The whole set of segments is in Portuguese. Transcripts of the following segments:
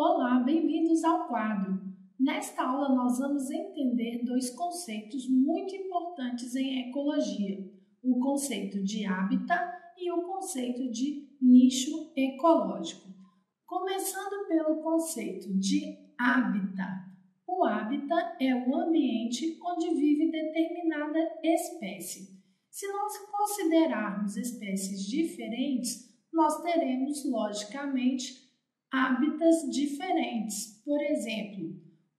Olá, bem-vindos ao quadro. Nesta aula nós vamos entender dois conceitos muito importantes em ecologia: o conceito de hábitat e o conceito de nicho ecológico. Começando pelo conceito de hábitat. O hábitat é o ambiente onde vive determinada espécie. Se nós considerarmos espécies diferentes, nós teremos, logicamente, hábitats diferentes. Por exemplo,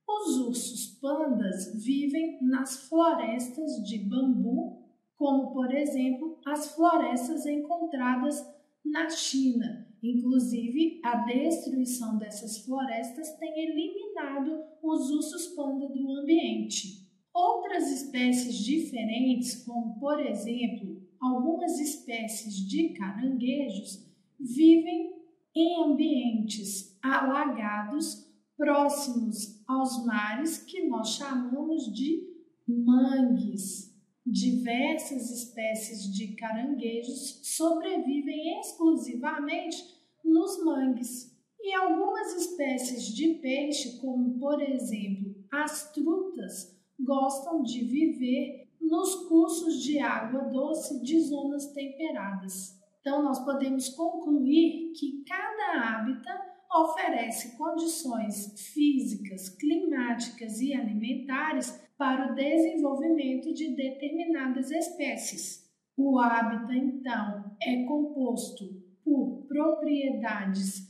os ursos pandas vivem nas florestas de bambu, como, por exemplo, as florestas encontradas na China. Inclusive, a destruição dessas florestas tem eliminado os ursos panda do ambiente. Outras espécies diferentes, como, por exemplo, algumas espécies de caranguejos, vivem em ambientes alagados próximos aos mares que nós chamamos de mangues. Diversas espécies de caranguejos sobrevivem exclusivamente nos mangues. E algumas espécies de peixe, como por exemplo as trutas, gostam de viver nos cursos de água doce de zonas temperadas. Então, nós podemos concluir que cada hábitat oferece condições físicas, climáticas e alimentares para o desenvolvimento de determinadas espécies. O hábitat, então, é composto por propriedades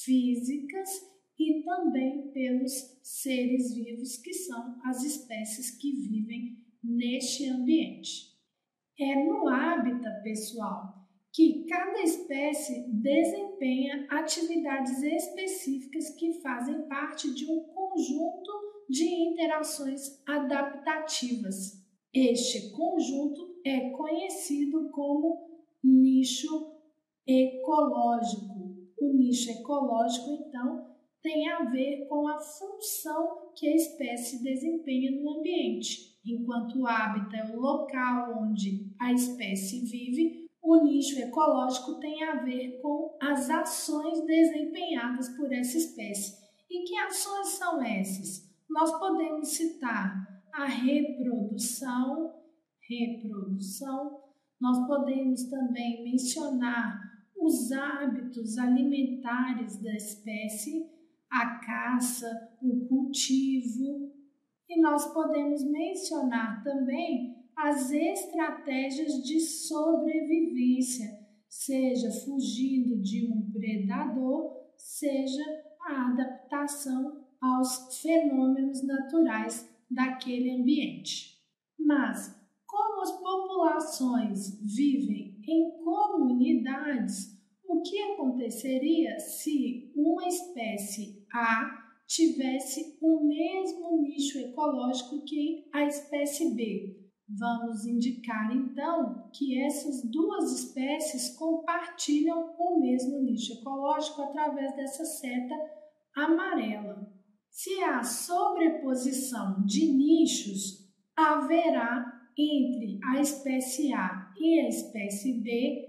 físicas e também pelos seres vivos, que são as espécies que vivem neste ambiente. É no hábitat, pessoal, que cada espécie desempenha atividades específicas que fazem parte de um conjunto de interações adaptativas. Este conjunto é conhecido como nicho ecológico. O nicho ecológico, então, tem a ver com a função que a espécie desempenha no ambiente. Enquanto o hábitat é o local onde a espécie vive, o nicho ecológico tem a ver com as ações desempenhadas por essa espécie. E que ações são essas? Nós podemos citar a reprodução, nós podemos também mencionar os hábitos alimentares da espécie, a caça, o cultivo, e nós podemos mencionar também as estratégias de sobrevivência, seja fugindo de um predador, seja a adaptação aos fenômenos naturais daquele ambiente. Mas, como as populações vivem em comunidades, o que aconteceria se uma espécie A tivesse o mesmo nicho ecológico que a espécie B? Vamos indicar, então, que essas duas espécies compartilham o mesmo nicho ecológico através dessa seta amarela. Se há sobreposição de nichos, haverá entre a espécie A e a espécie B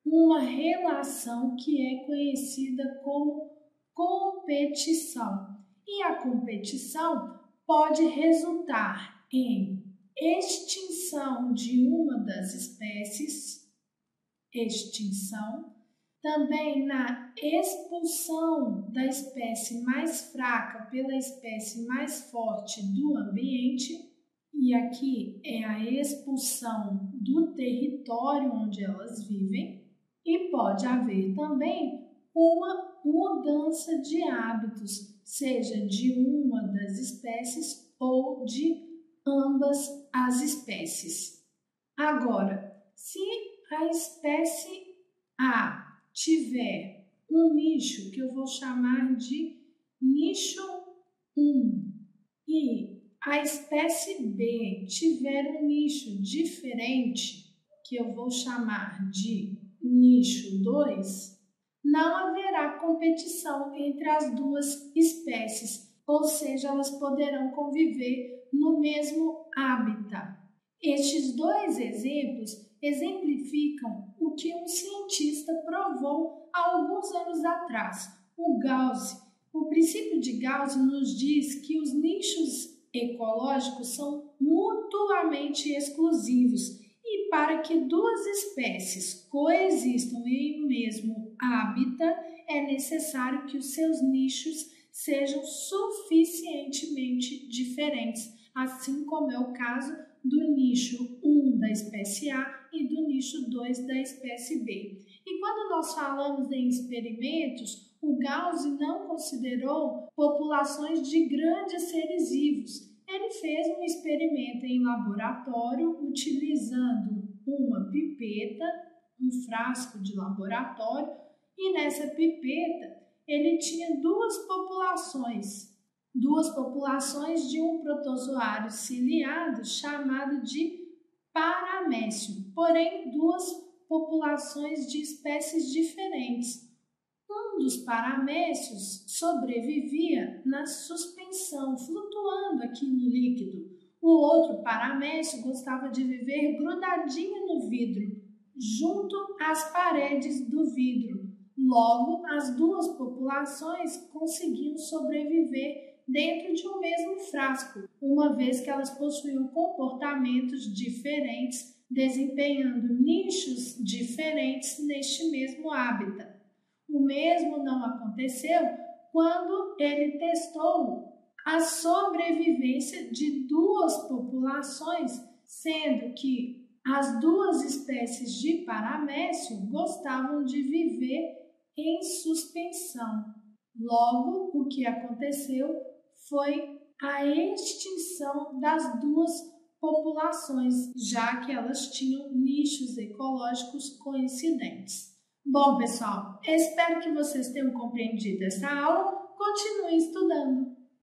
uma relação que é conhecida como competição. E a competição pode resultar em extinção de uma das espécies, também na expulsão da espécie mais fraca pela espécie mais forte do ambiente, e aqui é a expulsão do território onde elas vivem, e pode haver também uma mudança de hábitos, seja de uma das espécies ou de ambas as espécies. Agora, se a espécie A tiver um nicho que eu vou chamar de nicho 1 e a espécie B tiver um nicho diferente, que eu vou chamar de nicho 2, não haverá competição entre as duas espécies, ou seja, elas poderão conviver no mesmo hábitat. Estes dois exemplos exemplificam o que um cientista provou há alguns anos atrás. O Gauss O princípio de Gauss nos diz que os nichos ecológicos são mutuamente exclusivos e para que duas espécies coexistam em um mesmo hábitat, é necessário que os seus nichos sejam suficientemente diferentes, assim como é o caso do nicho 1 da espécie A e do nicho 2 da espécie B. E quando nós falamos em experimentos, o Gauss não considerou populações de grandes seres vivos. Ele fez um experimento em laboratório utilizando uma pipeta, um frasco de laboratório, e nessa pipeta ele tinha duas populações de um protozoário ciliado chamado de paramécio, porém duas populações de espécies diferentes. Um dos paramécios sobrevivia na suspensão, flutuando aqui no líquido. O outro paramécio gostava de viver grudadinho no vidro, junto às paredes do vidro. Logo, as duas populações conseguiam sobreviver dentro de um mesmo frasco, uma vez que elas possuíam comportamentos diferentes, desempenhando nichos diferentes neste mesmo hábitat. O mesmo não aconteceu quando ele testou a sobrevivência de duas populações, sendo que as duas espécies de paramécio gostavam de viver em suspensão. Logo, o que aconteceu foi a extinção das duas populações, já que elas tinham nichos ecológicos coincidentes. Bom, pessoal, espero que vocês tenham compreendido essa aula. Continuem estudando!